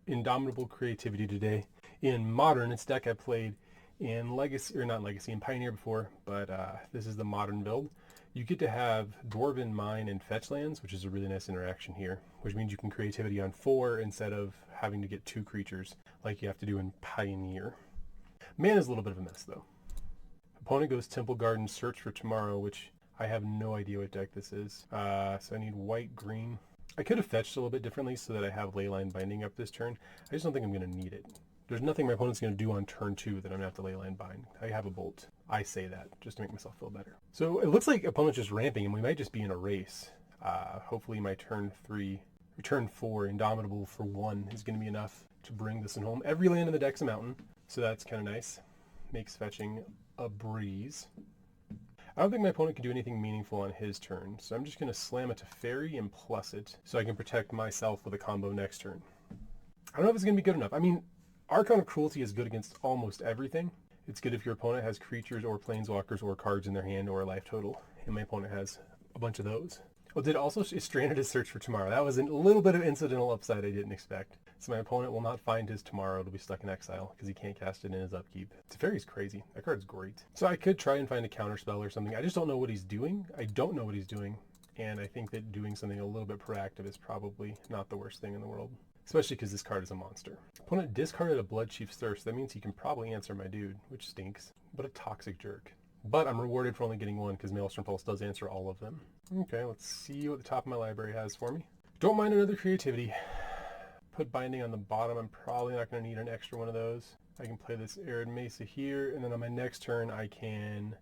Indomitable Creativity today. In Modern, it's a deck I played in Legacy, or not Legacy, in Pioneer before, but this is the Modern build. You get to have Dwarven Mine and Fetch lands, which is a really nice interaction here, which means you can Creativity on 4 instead of having to get 2 creatures like you have to do in Pioneer. Mana's a little bit of a mess, though. Opponent goes Temple Garden, Search for Tomorrow, which I have no idea what deck this is. So I need white, green. I could have fetched a little bit differently so that I have Leyline Binding up this turn. I just don't think I'm going to need it. There's nothing my opponent's going to do on turn 2 that I'm going to have to Leyline Bind. I have a Bolt. I say that just to make myself feel better. So it looks like opponent's just ramping, and we might just be in a race. Hopefully my turn 4, Indomitable for 1 is going to be enough to bring this one home. Every land in the deck's a mountain, so that's kind of nice. Makes fetching a breeze. I don't think my opponent can do anything meaningful on his turn, so I'm just going to slam it to Fairy and plus it so I can protect myself with a combo next turn. I don't know if it's going to be good enough. I mean, Archon of Cruelty is good against almost everything. It's good if your opponent has creatures or planeswalkers or cards in their hand or a life total, and my opponent has a bunch of those. Oh, did also stranded his Search for Tomorrow. That was a little bit of incidental upside I didn't expect. So my opponent will not find his Tomorrow. It'll be stuck in exile because he can't cast it in his upkeep. Teferi's crazy. That card's great. So I could try and find a counterspell or something. I just don't know what he's doing. I don't know what he's doing. And I think that doing something a little bit proactive is probably not the worst thing in the world. Especially because this card is a monster. Opponent discarded a Bloodchief's Thirst. That means he can probably answer my dude, which stinks. But a toxic jerk. But I'm rewarded for only getting 1 because Maelstrom Pulse does answer all of them. Okay, let's see what the top of my library has for me. Don't mind another Creativity. Put Binding on the bottom. I'm probably not going to need an extra one of those. I can play this Arid Mesa here, and then on my next turn I can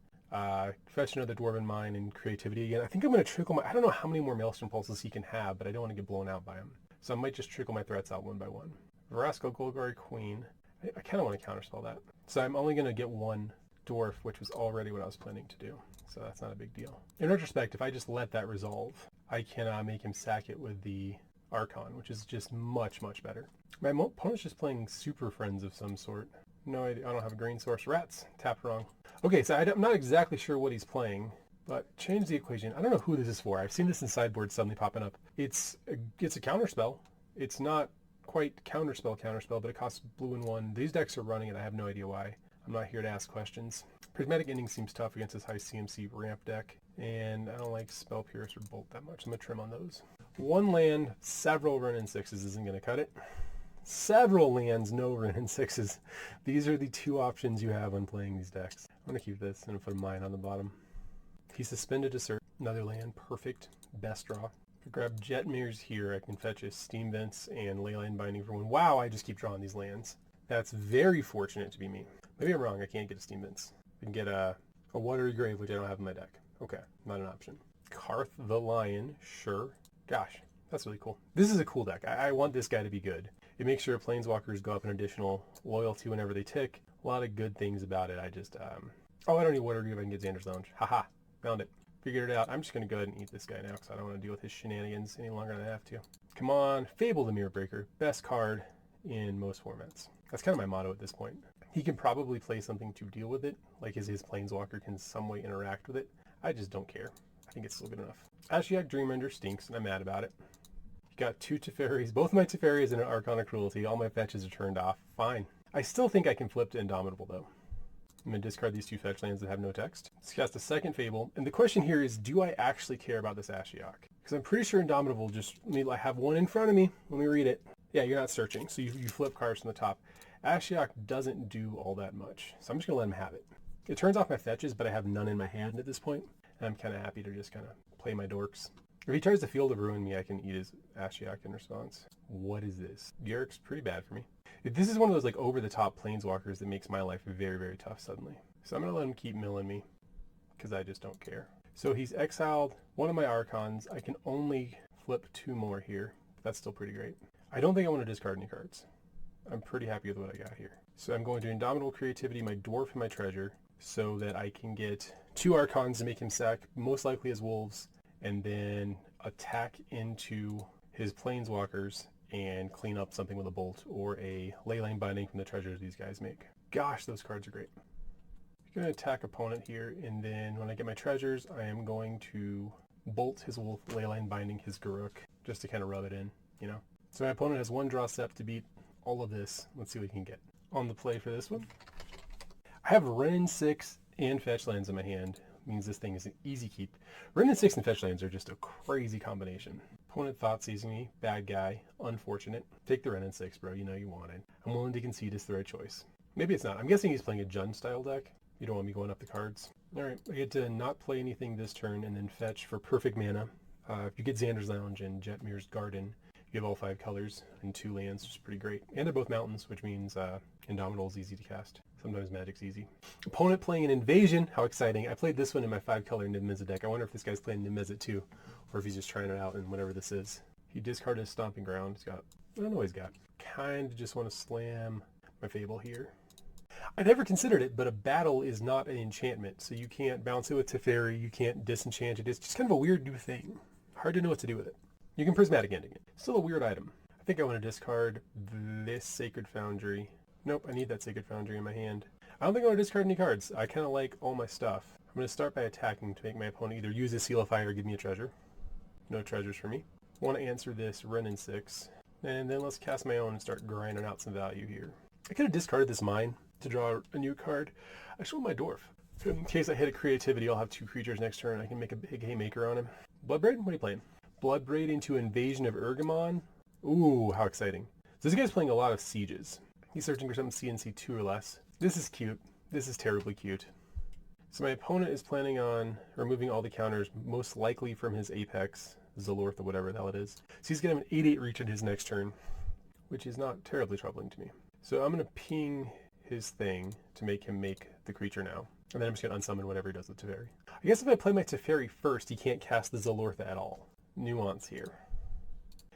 fetch another Dwarven Mine and Creativity again. I think I'm going to trickle my... I don't know how many more Maelstrom Pulses he can have, but I don't want to get blown out by him. So I might just trickle my threats out one by one. Vraska Golgari Queen. I kind of want to counterspell that. So I'm only going to get 1 Dwarf, which was already what I was planning to do. So that's not a big deal. In retrospect, if I just let that resolve, I can make him sack it with the Archon, which is just much, much better. My opponent's just playing Super Friends of some sort. No idea. I don't have a green source. Rats. Tapped wrong. Okay, so I'm not exactly sure what he's playing, but change the equation. I don't know who this is for. I've seen this in sideboards suddenly popping up. It's a counterspell. It's not quite counterspell, but it costs blue and 1. These decks are running it. I have no idea why. I'm not here to ask questions. Prismatic Ending seems tough against this high CMC ramp deck, and I don't like Spell Pierce or Bolt that much. I'm going to trim on those. 1 land, several Wrenn and 6s isn't going to cut it. Several lands, no Wrenn and 6s. These are the 2 options you have when playing these decks. I'm going to keep this and put a mine on the bottom. He suspended a search. Another land, perfect, best draw. If I grab Jetmir's here, I can fetch a Steam Vents and Leyline Binding for 1. Wow, I just keep drawing these lands. That's very fortunate to be me. Maybe I'm wrong, I can't get a Steam Vents. I can get a Watery Grave, which I don't have in my deck. Okay, not an option. Karth the Lion, sure. Gosh, that's really cool. This is a cool deck. I want this guy to be good. It makes sure Planeswalkers go up an additional loyalty whenever they tick. A lot of good things about it. I just, oh, I don't need Watery Grave, I can get Xander's Lounge. Haha, found it. Figured it out. I'm just going to go ahead and eat this guy now because I don't want to deal with his shenanigans any longer than I have to. Come on, Fable the Mirror Breaker. Best card in most formats. That's kind of my motto at this point. He can probably play something to deal with it, like his Planeswalker can some way interact with it. I just don't care. I think it's still good enough. Ashiok Dreamrender stinks, and I'm mad about it. You got 2 Teferis, both my Teferis and an Archon of Cruelty. All my fetches are turned off. Fine. I still think I can flip to Indomitable, though. I'm going to discard these 2 fetch lands that have no text. Let's cast a second Fable. And the question here is, do I actually care about this Ashiok? Because I'm pretty sure Indomitable just... I have 1 in front of me. Let me read it. Yeah, you're not searching, so you flip cards from the top. Ashiok doesn't do all that much, so I'm just going to let him have it. It turns off my fetches, but I have none in my hand at this point, and I'm kind of happy to just kind of play my dorks. If he tries to Field of Ruin me, I can eat his Ashiok in response. What is this? Garrick's pretty bad for me. This is one of those like over-the-top Planeswalkers that makes my life very, very tough suddenly. So I'm going to let him keep milling me, because I just don't care. So he's exiled 1 of my Archons. I can only flip 2 more here. That's still pretty great. I don't think I want to discard any cards. I'm pretty happy with what I got here. So I'm going to Indomitable Creativity, my Dwarf, and my Treasure, so that I can get 2 Archons to make him sack, most likely as wolves, and then attack into his Planeswalkers and clean up something with a Bolt or a Leyline Binding from the treasures these guys make. Gosh, those cards are great. I'm going to attack opponent here, and then when I get my treasures, I am going to Bolt his wolf, Leyline Binding his Garruk, just to kind of rub it in, you know? So my opponent has 1 draw step to beat all of this. Let's see what we can get. On the play for this one, I have Wrenn 6 and fetch lands in my hand. Means this thing is an easy keep. Wrenn 6 and fetch lands are just a crazy combination. Opponent thought seizing me, bad guy, unfortunate. Take the Wrenn 6, bro, you know you want it. I'm willing to concede it's the right choice. Maybe it's not. I'm guessing he's playing a Jund style deck. You don't want me going up the cards. Alright, I get to not play anything this turn and then fetch for perfect mana. If you get Xander's Lounge and Jetmir's Garden, you have all 5 colors and 2 lands, which is pretty great. And they're both mountains, which means Indomitable is easy to cast. Sometimes Magic's easy. Opponent playing an Invasion. How exciting. I played this one in my 5-color Niv-Mizzet deck. I wonder if this guy's playing Niv-Mizzet too, or if he's just trying it out in whatever this is. He discarded his Stomping Ground. He's got, I don't know what he's got. Kind of just want to slam my Fable here. I never considered it, but a battle is not an enchantment, so you can't bounce it with Teferi, you can't disenchant it. It's just kind of a weird new thing. Hard to know what to do with it. You can Prismatic Ending it. Still a weird item. I think I want to discard this Sacred Foundry. Nope, I need that Sacred Foundry in my hand. I don't think I want to discard any cards. I kind of like all my stuff. I'm going to start by attacking to make my opponent either use a Seal of Fire or give me a treasure. No treasures for me. I want to answer this Wrenn 6. And then let's cast my own and start grinding out some value here. I could have discarded this Mine to draw a new card. I should want my Dwarf. In case I hit a Creativity, I'll have 2 creatures next turn. I can make a big Haymaker on him. Bloodbraid? What are you playing? Bloodbraid into Invasion of Urgamon? Ooh, how exciting. So this guy's playing a lot of Sieges. He's searching for something CNC 2 or less. This is cute. This is terribly cute. So my opponent is planning on removing all the counters, most likely from his Apex, Zalorth or whatever the hell it is. So he's going to have an 8/8 reach in his next turn, which is not terribly troubling to me. So I'm going to ping his thing to make him make the creature now. And then I'm just going to unsummon whatever he does with Teferi. I guess if I play my Teferi first, he can't cast the Zalorth at all. Nuance here.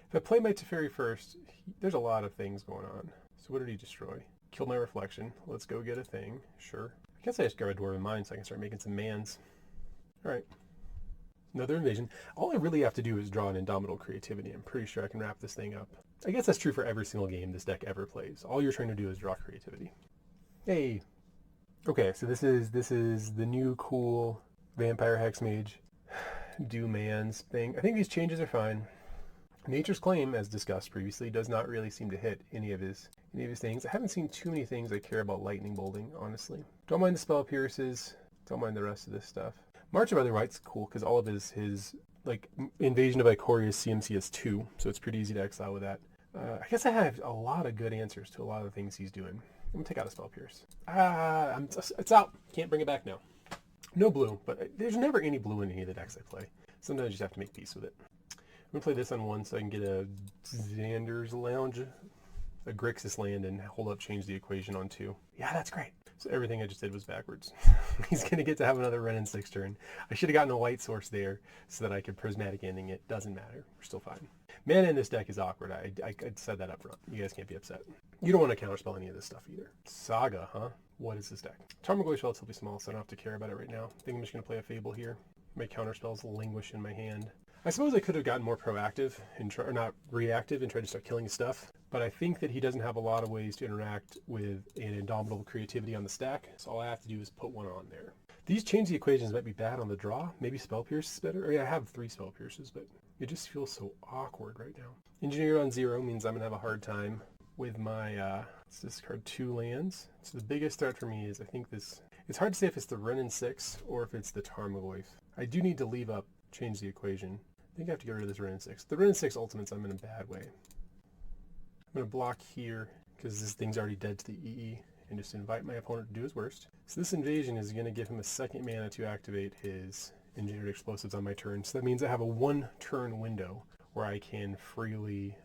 If I play my Teferi first, there's a lot of things going on. So what did he destroy? Killed my Reflection. Let's go get a thing. Sure. I guess I just grab a Dwarven Mine so I can start making some mans. Alright. Another Invasion. All I really have to do is draw an Indomitable Creativity. I'm pretty sure I can wrap this thing up. I guess that's true for every single game this deck ever plays. All you're trying to do is draw creativity. Hey. Okay, so this is the new cool Vampire Hexmage do mans thing. I think these changes are fine. Nature's Claim, as discussed previously, does not really seem to hit any of his things. I haven't seen too many things I care about lightning bolting, honestly. Don't mind the Spell Pierces. Don't mind the rest of this stuff. March of Other White's cool because all of his like Invasion of Ikoria CMC is 2, so it's pretty easy to exile with that. I guess I have a lot of good answers to a lot of the things he's doing. I'm gonna take out a Spell Pierce. It's out. Can't bring it back now. No blue, but there's never any blue in any of the decks I play. Sometimes you just have to make peace with it. I'm going to play this on 1 so I can get a Xander's Lounge, a Grixis land, and hold up change the equation on 2. Yeah, that's great. So everything I just did was backwards. He's going to get to have another Wrenn 6 turn. I should have gotten a white source there so that I could Prismatic Ending it. Doesn't matter. We're still fine. Mana in this deck is awkward. I said that up front. You guys can't be upset. You don't want to counterspell any of this stuff either. Saga, huh? What is this deck? Tarmogoyf is relatively small, so I don't have to care about it right now. I think I'm just going to play a Fable here. My counterspells languish in my hand. I suppose I could have gotten more proactive and or not reactive and tried to start killing his stuff, but I think that he doesn't have a lot of ways to interact with an Indomitable Creativity on the stack, so all I have to do is put one on there. These change the equations might be bad on the draw. Maybe Spell Pierce is better. I have 3 Spell Pierces, but it just feels so awkward right now. Engineered on 0 means I'm going to have a hard time with my, let's discard 2 lands. So the biggest threat for me is I think this, it's hard to say if it's the Wrenn 6 or if it's the Tarmogoyf. I do need to leave up change the equation. I think I have to get rid of this Wrenn 6. The Wrenn 6 ultimates I'm in a bad way. I'm going to block here because this thing's already dead to the EE and just invite my opponent to do his worst. So this invasion is going to give him a 2nd mana to activate his Engineered Explosives on my turn. So that means I have a 1 turn window where I can freely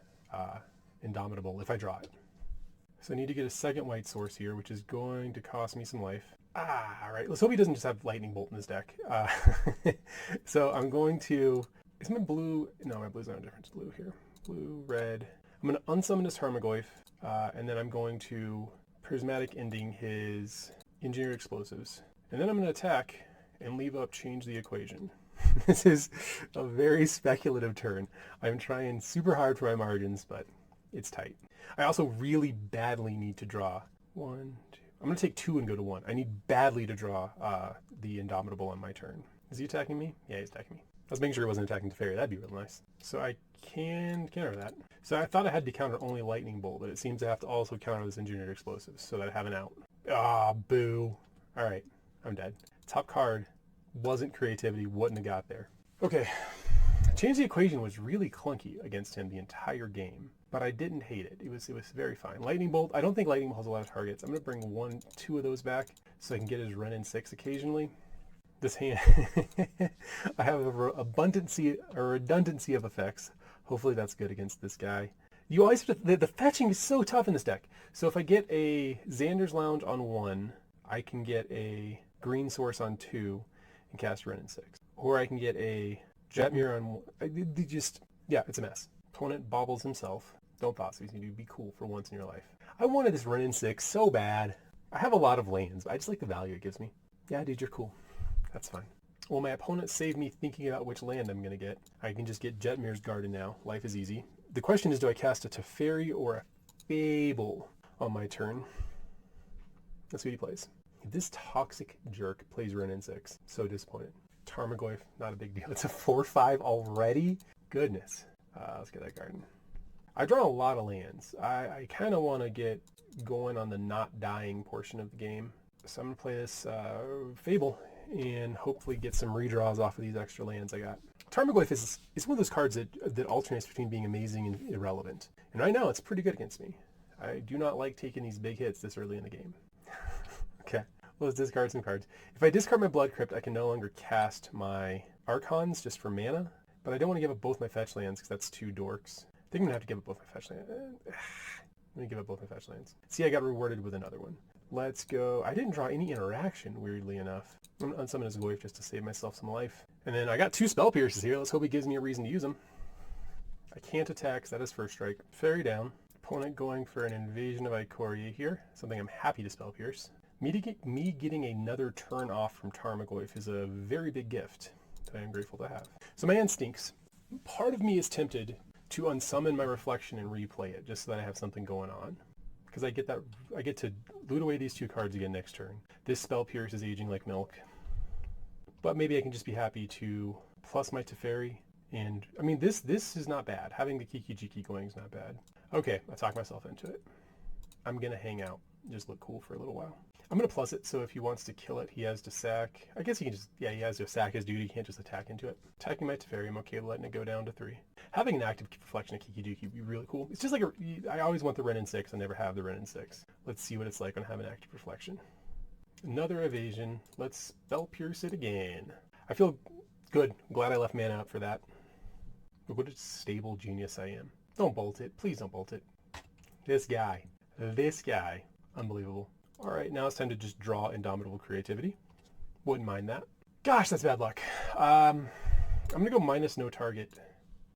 Indomitable if I draw it. So I need to get a 2nd white source here, which is going to cost me some life. All right. Let's hope he doesn't just have Lightning Bolt in his deck. So I'm going to... Is my blue... No, my blue's not a difference. Blue here. Blue, red. I'm going to unsummon this Tarmogoyf, and then I'm going to Prismatic Ending his Engineered Explosives. And then I'm going to attack and leave up change the equation. This is a very speculative turn. I'm trying super hard for my margins, but it's tight. I also really badly need to draw 1, 2... I'm going to take 2 and go to 1. I need badly to draw the Indomitable on my turn. Is he attacking me? Yeah, he's attacking me. I was making sure he wasn't attacking Teferi. That'd be real nice. So I can counter that. So I thought I had to counter only Lightning Bolt, but it seems I have to also counter this Engineered Explosives so that I have an out. Ah, boo. All right, I'm dead. Top card wasn't creativity, wouldn't have got there. Okay, Change the Equation was really clunky against him the entire game, but I didn't hate it. It was very fine. Lightning Bolt, I don't think Lightning Bolt has a lot of targets. I'm going to bring 2 of those back so I can get his Renin 6 occasionally. This hand, I have a redundancy of effects. Hopefully that's good against this guy. You always have to, the fetching is so tough in this deck. So if I get a Xander's Lounge on 1, I can get a green source on 2 and cast Renin 6. Or I can get a Jetmir on 1. Yeah, it's a mess. Opponent bobbles himself. Don't thought so. You need to be cool for once in your life. I wanted this Renin 6 so bad. I have a lot of lands, but I just like the value it gives me. Yeah, dude, you're cool. That's fine. Well, my opponent saved me thinking about which land I'm going to get. I can just get Jetmir's Garden now. Life is easy. The question is, do I cast a Teferi or a Fable on my turn? Let's see what he plays. This toxic jerk plays Renin 6. So disappointed. Tarmogoyf, not a big deal. It's a 4/5 already? Goodness. Let's get that Garden. I've drawn a lot of lands. I kind of want to get going on the not dying portion of the game. So I'm going to play this Fable and hopefully get some redraws off of these extra lands I got. Tarmogoyf is one of those cards that alternates between being amazing and irrelevant. And right now it's pretty good against me. I do not like taking these big hits this early in the game. Okay, let's discard some cards. If I discard my Blood Crypt, I can no longer cast my Archons just for mana, but I don't want to give up both my fetch lands because that's 2 dorks. I think I'm going to have to give up both my fetch lands. Let me give up both my fetch lands. See, I got rewarded with another one. Let's go. I didn't draw any interaction, weirdly enough. I'm going to unsummon his Goyf just to save myself some life. And then I got 2 Spell Pierces here. Let's hope he gives me a reason to use them. I can't attack, because that is first strike. Fairy down. Opponent going for an Invasion of Ikoria here. Something I'm happy to Spell Pierce. Me getting another turn off from Tarmogoyf is a very big gift that I am grateful to have. So my hand stinks. Part of me is tempted to unsummon my Reflection and replay it, just so that I have something going on. Because I get to loot away these 2 cards again next turn. This Spell Pierce is aging like milk. But maybe I can just be happy to plus my Teferi. And, I mean, this is not bad. Having the Geeky going is not bad. Okay, I talked myself into it. I'm going to hang out. Just look cool for a little while. I'm going to plus it, so if he wants to kill it, he has to sack. I guess he can just, yeah, he has to sack his dude. He can't just attack into it. Attacking my Teferi, I'm okay with letting it go down to 3. Having an active Reflection of Kiki would be really cool. It's just like, I always want the Renin 6. I never have the Renin 6. Let's see what it's like when I have an active Reflection. Another evasion. Let's Spell Pierce it again. I feel good. I'm glad I left mana out for that. Look what a stable genius I am. Don't bolt it. Please don't bolt it. This guy. Unbelievable. All right, now it's time to just draw Indomitable Creativity. Wouldn't mind that. Gosh, that's bad luck. I'm going to go minus no target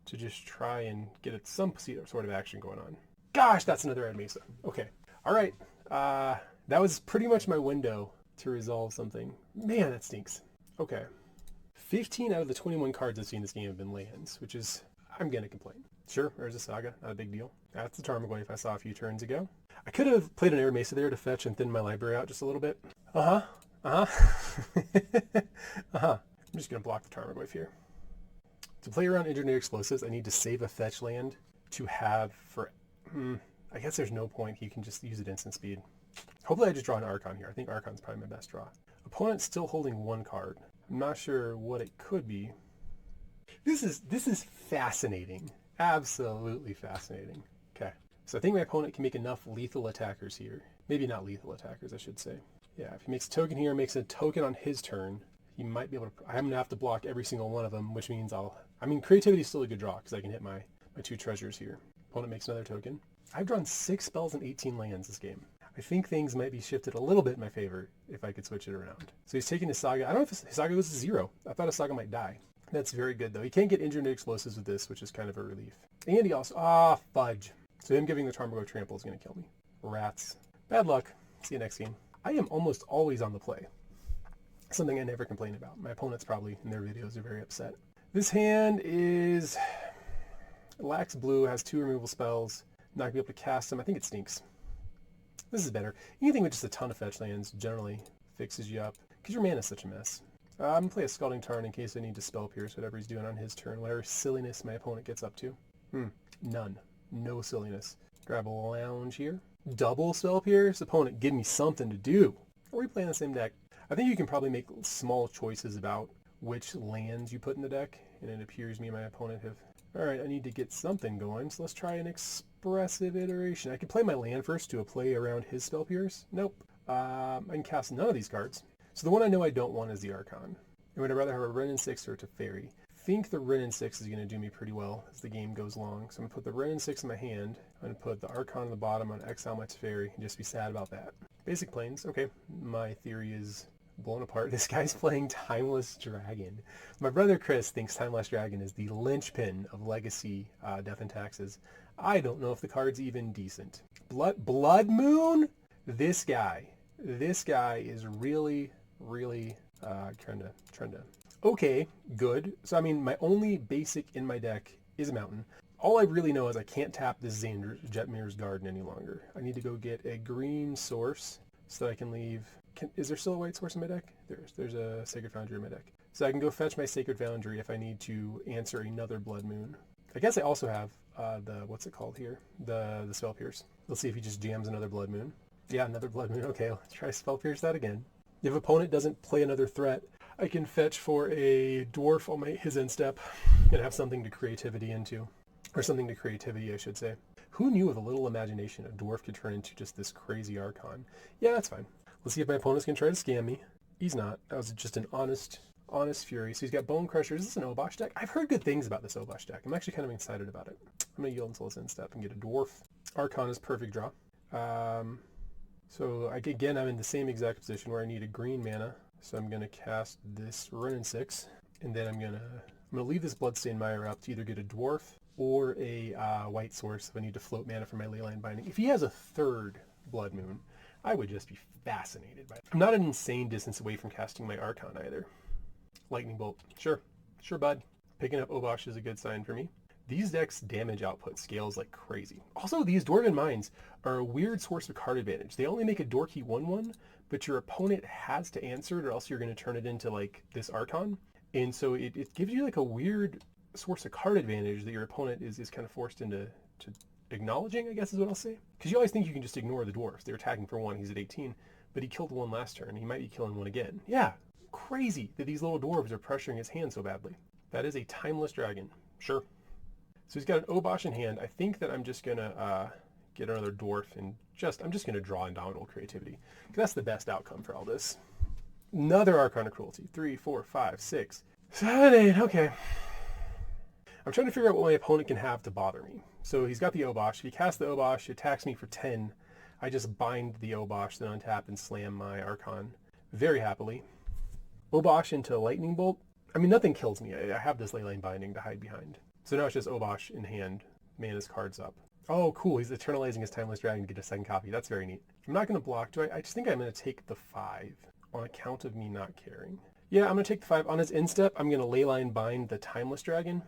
to just try and get some sort of action going on. Gosh, that's another Red Mesa. Okay. All right. That was pretty much my window to resolve something. Man, that stinks. Okay. 15 out of the 21 cards I've seen in this game have been lands, which is, I'm going to complain. Sure, there's a Saga. Not a big deal. That's the Tarmogoyf I saw a few turns ago. I could have played an Air Mesa there to fetch and thin my library out just a little bit. I'm just going to block the Tarmogoyf here. To play around Engineered Explosives, I need to save a fetch land to have for... I guess there's no point. He can just use it instant speed. Hopefully I just draw an Archon here. I think Archon's probably my best draw. Opponent's still holding 1 card. I'm not sure what it could be. This is fascinating. Absolutely fascinating. Okay. So I think my opponent can make enough lethal attackers here. Maybe not lethal attackers, I should say. Yeah, if he makes a token here, makes a token on his turn, he might be able to... I'm going to have to block every single one of them, which means Creativity is still a good draw, because I can hit my 2 treasures here. Opponent makes another token. I've drawn 6 spells and 18 lands this game. I think things might be shifted a little bit in my favor if I could switch it around. So he's taking his Saga. I don't know if his Saga goes to 0. I thought his Saga might die. That's very good, though. He can't get Engineered Explosives with this, which is kind of a relief. And he also... fudge. So him giving the Tarmogoyf Trample is going to kill me. Rats. Bad luck. See you next game. I am almost always on the play. Something I never complain about. My opponents probably, in their videos, are very upset. This hand is... It lacks blue, has 2 removal spells. Not going to be able to cast them. I think it stinks. This is better. Anything with just a ton of fetch lands generally fixes you up, because your mana is such a mess. I'm going to play a Scalding Tarn in case I need to Spell Pierce whatever he's doing on his turn, whatever silliness my opponent gets up to. None. No silliness. Grab a Lounge here. Double Spell Pierce? Opponent, give me something to do. Are we playing the same deck? I think you can probably make small choices about which lands you put in the deck, and it appears me and my opponent have... Alright, I need to get something going, so let's try an expressive iteration. I could play my land first to a play around his Spell Pierce. Nope. I can cast none of these cards. So the one I know I don't want is the Archon. And would I rather have a Wrenn and 6 or a Teferi? I think the Wrenn and 6 is going to do me pretty well as the game goes along. So I'm going to put the Wrenn and 6 in my hand. I'm going to put the Archon on the bottom. I'm going to exile my Teferi and just be sad about that. Basic planes. Okay, my theory is blown apart. This guy's playing Timeless Dragon. My brother Chris thinks Timeless Dragon is the linchpin of Legacy Death and Taxes. I don't know if the card's even decent. Blood Moon? This guy is really trying to... Okay, good. So, I mean, my only basic in my deck is a mountain. All I really know is I can't tap this Jetmir's Garden any longer. I need to go get a green source so that I can leave... Is there still a white source in my deck? There's a Sacred Foundry in my deck. So I can go fetch my Sacred Foundry if I need to answer another Blood Moon. I guess I also have what's it called here? The Spell Pierce. Let's see if he just jams another Blood Moon. Yeah, another Blood Moon. Okay, let's try Spell Pierce that again. If opponent doesn't play another threat, I can fetch for a Dwarf on his end step and have something to creativity into. Or something to creativity, I should say. Who knew with a little imagination a Dwarf could turn into just this crazy Archon? Yeah, that's fine. Let's see if my opponent's going to try to scam me. He's not. That was just an honest fury. So he's got Bone Crushers. Is this an Obosh deck? I've heard good things about this Obosh deck. I'm actually kind of excited about it. I'm going to yield until his end step and get a Dwarf. Archon is perfect draw. So again, I'm in the same exact position where I need a green mana. So I'm going to cast this Wrenn and 6, and then I'm going to leave this Bloodstained Mire up to either get a Dwarf or a white source if I need to float mana for my Leyline Binding. If he has a third Blood Moon, I would just be fascinated by it. I'm not an insane distance away from casting my Archon either. Lightning Bolt. Sure, bud. Picking up Obosh is a good sign for me. These decks' damage output scales like crazy. Also, these Dwarven Mines are a weird source of card advantage. They only make a Dorky 1/1, but your opponent has to answer it or else you're going to turn it into like this Archon. And so it gives you like a weird source of card advantage that your opponent is kind of forced into acknowledging, I guess is what I'll say. Because you always think you can just ignore the Dwarfs. They're attacking for 1, he's at 18, but he killed 1 last turn. He might be killing 1 again. Yeah, crazy that these little Dwarves are pressuring his hand so badly. That is a Timeless Dragon. Sure. So he's got an Obosh in hand. I think that I'm just going to get another Dwarf and I'm just going to draw Indomitable Creativity. Because that's the best outcome for all this. Another Archon of Cruelty. 3, 4, 5, 6, 7, 8. Okay. I'm trying to figure out what my opponent can have to bother me. So he's got the Obosh. If he casts the Obosh, he attacks me for 10. I just bind the Obosh, then untap and slam my Archon very happily. Obosh into Lightning Bolt. I mean, nothing kills me. I have this Leyline Binding to hide behind. So now it's just Obosh in hand. Mana's cards up. Oh, cool. He's eternalizing his Timeless Dragon to get a second copy. That's very neat. I'm not going to block. I just think I'm going to take the 5 on account of me not caring. Yeah, I'm going to take the 5. On his end step, I'm going to Leyline Bind the Timeless Dragon.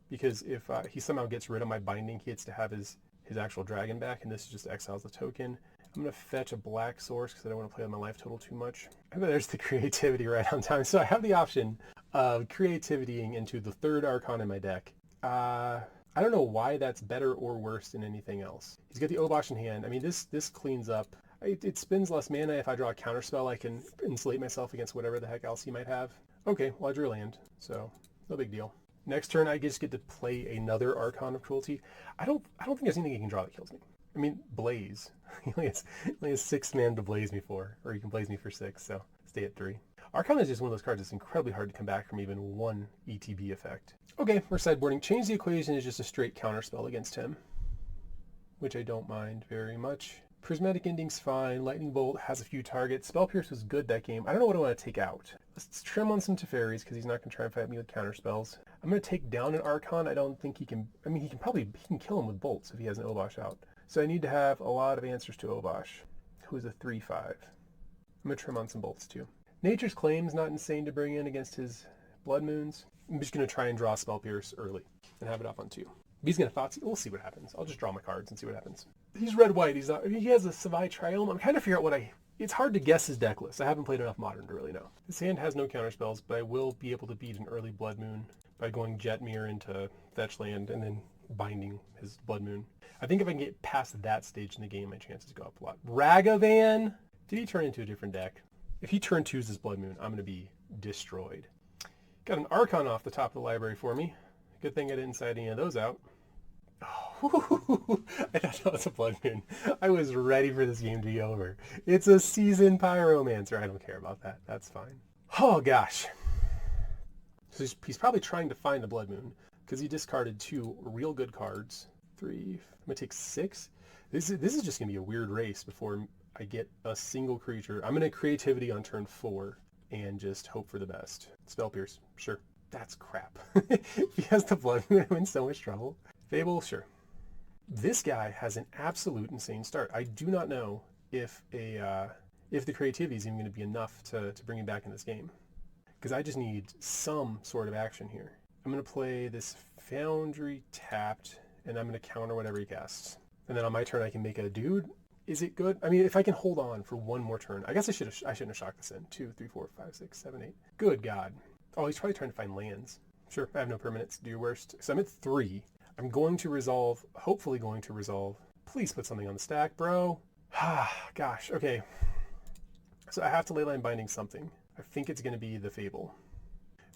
Because if he somehow gets rid of my binding, he gets to have his actual dragon back, and this just exiles the token. I'm going to fetch a black source because I don't want to play with my life total too much. I bet there's the creativity right on time. So I have the option of creativitying into the third Archon in my deck. I don't know why that's better or worse than anything else. He's got the Obosh in hand. I mean, this cleans up. It spends less mana. If I draw a counterspell, I can insulate myself against whatever the heck else he might have. Okay, well, I drew land, so no big deal. Next turn, I just get to play another Archon of Cruelty. I don't think there's anything he can draw that kills me. I mean, Blaze. He only has 6 mana to Blaze me for, or he can Blaze me for 6, so stay at 3. Archon is just one of those cards that's incredibly hard to come back from even 1 ETB effect. Okay, we're sideboarding. Change the Equation is just a straight counterspell against him, which I don't mind very much. Prismatic Ending's fine. Lightning Bolt has a few targets. Spell Pierce was good that game. I don't know what I want to take out. Let's trim on some Teferis because he's not going to try and fight me with counterspells. I'm going to take down an Archon. I don't think he can... I mean, he can kill him with bolts if he has an Obosh out. So I need to have a lot of answers to Obosh, who is a 3-5. I'm going to trim on some bolts too. Nature's Claim's not insane to bring in against his Blood Moons. I'm just going to try and draw Spell Pierce early and have it up on 2. He's going to Thoughtseize. We'll see what happens. I'll just draw my cards and see what happens. He's red-white. He's not... He has a Savai Triome. I'm trying to figure out what it's hard to guess his deck list. I haven't played enough Modern to really know. His hand has no counterspells, but I will be able to beat an early Blood Moon by going Jetmir into Fetch Land and then binding his Blood Moon. I think if I can get past that stage in the game, my chances go up a lot. Ragavan? Did he turn into a different deck? If he turn 2's this Blood Moon, I'm going to be destroyed. Got an Archon off the top of the library for me. Good thing I didn't side any of those out. Oh, I thought that was a Blood Moon. I was ready for this game to be over. It's a Seasoned Pyromancer. I don't care about that. That's fine. Oh, gosh. So he's probably trying to find the Blood Moon because he discarded 2 real good cards. 3. I'm going to take 6. This is just going to be a weird race before I get a single creature. I'm going to Creativity on turn 4 and just hope for the best. Spell Pierce. Sure. That's crap. If he has the Blood Moon, I'm in so much trouble. Fable, sure. This guy has an absolute insane start. I do not know if the creativity is even going to be enough to bring him back in this game. Because I just need some sort of action here. I'm going to play this Foundry tapped, and I'm going to counter whatever he casts. And then on my turn, I can make a dude. Is it good? I mean, if I can hold on for one more turn. I guess I shouldn't have shocked this in. 2, 3, 4, 5, 6, 7, 8. Good God. Oh, he's probably trying to find lands. Sure, I have no permanents. Do your worst. So I'm at 3. I'm going to resolve, hopefully going to resolve. Please put something on the stack, bro. Gosh, okay. So I have to leyline binding something. I think it's going to be the Fable.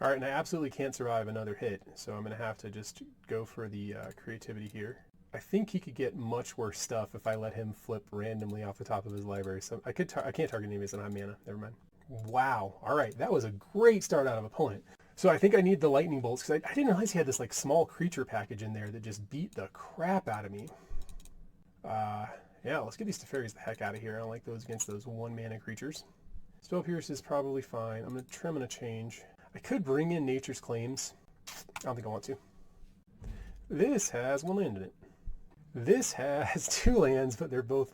All right, and I absolutely can't survive another hit, so I'm going to have to just go for the creativity here. I think he could get much worse stuff if I let him flip randomly off the top of his library. So I can't target enemies that don't have mana. Never mind. Wow. All right, that was a great start out of opponent. So I think I need the lightning bolts because I didn't realize he had this like small creature package in there that just beat the crap out of me. Yeah, let's get these Teferis the heck out of here. I don't like those against those 1-mana creatures. Spell Pierce is probably fine. I'm going to trim and a change. I could bring in Nature's Claims. I don't think I want to. This has 1 land in it. This has 2 lands, but they're both...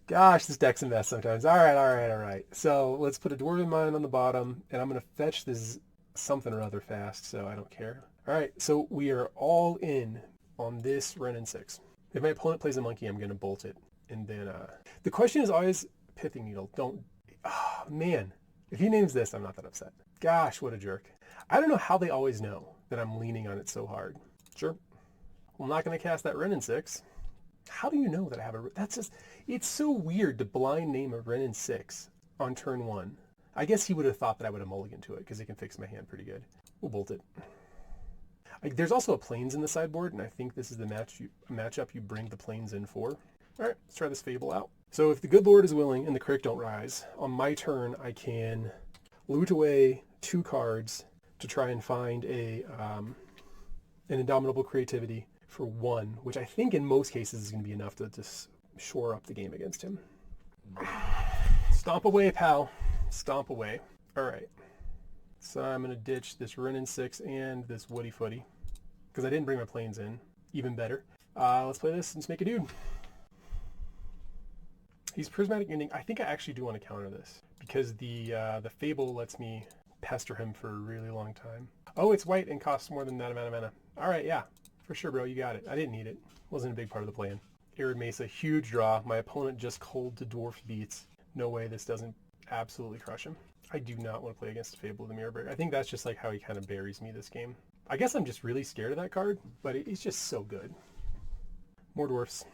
Gosh, this deck's a mess sometimes. All right. So let's put a Dwarven Mine on the bottom, and I'm going to fetch this something or other fast, so I don't care. All right, so we are all in on this Renin 6. If my opponent plays a monkey, I'm going to bolt it. And then the question is always Pithing Needle. Don't... Oh, man. If he names this, I'm not that upset. Gosh, what a jerk. I don't know how they always know that I'm leaning on it so hard. Sure. I'm not going to cast that Renin 6. How do you know that I have a... That's just... It's so weird to blind name a Renin 6 on turn 1. I guess he would have thought that I would have mulliganed to it because it can fix my hand pretty good. We'll bolt it. There's also a Plains in the sideboard, and I think this is the matchup you bring the Plains in for. All right, let's try this Fable out. So if the good Lord is willing and the Crick don't rise, on my turn I can loot away 2 cards to try and find an Indomitable Creativity for 1, which I think in most cases is going to be enough to just shore up the game against him. Stomp away, pal. Stomp away. All right. So I'm going to ditch this Renin 6 and this Woody Footy because I didn't bring my Plains in. Even better. Let's play this and just make a dude. He's Prismatic Ending. I think I actually do want to counter this because the Fable lets me pester him for a really long time. Oh, it's white and costs more than that amount of mana. All right, yeah. For sure, bro. You got it. I didn't need it. Wasn't a big part of the plan. Arid Mesa, huge draw. My opponent just cold to Dwarf Beats. No way this doesn't absolutely crush him. I do not want to play against Fable of the Mirror Break. I think that's just like how he kind of buries me this game. I guess I'm just really scared of that card, but he's just so good. More Dwarfs.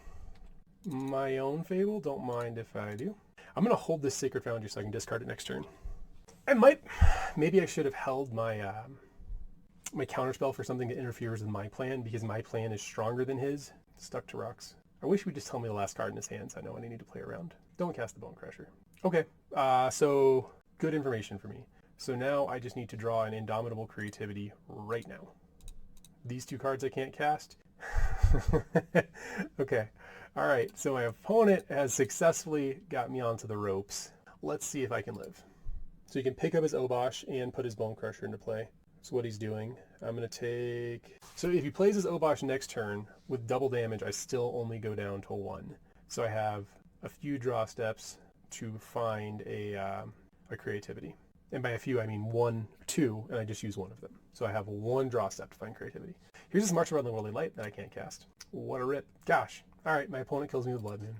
My own Fable, don't mind if I do. I'm going to hold this Sacred Foundry so I can discard it next turn. Maybe I should have held my my counterspell for something that interferes with my plan because my plan is stronger than his. Stuck to rocks. I wish he would just tell me the last card in his hands. I know when I need to play around. Don't cast the Bone Crusher. Okay, so good information for me. So now I just need to draw an Indomitable Creativity right now. These 2 cards I can't cast. Okay. All right. So my opponent has successfully got me onto the ropes. Let's see if I can live. So he can pick up his Obosh and put his Bone Crusher into play. That's what he's doing. I'm going to take... So if he plays his Obosh next turn, with double damage, I still only go down to 1. So I have a few draw steps to find a creativity. And by a few, I mean 1, 2, and I just use one of them. So I have 1 draw step to find creativity. Here's this March of Unworldly Light that I can't cast. What a rip. Gosh. All right, my opponent kills me with Blood Moon.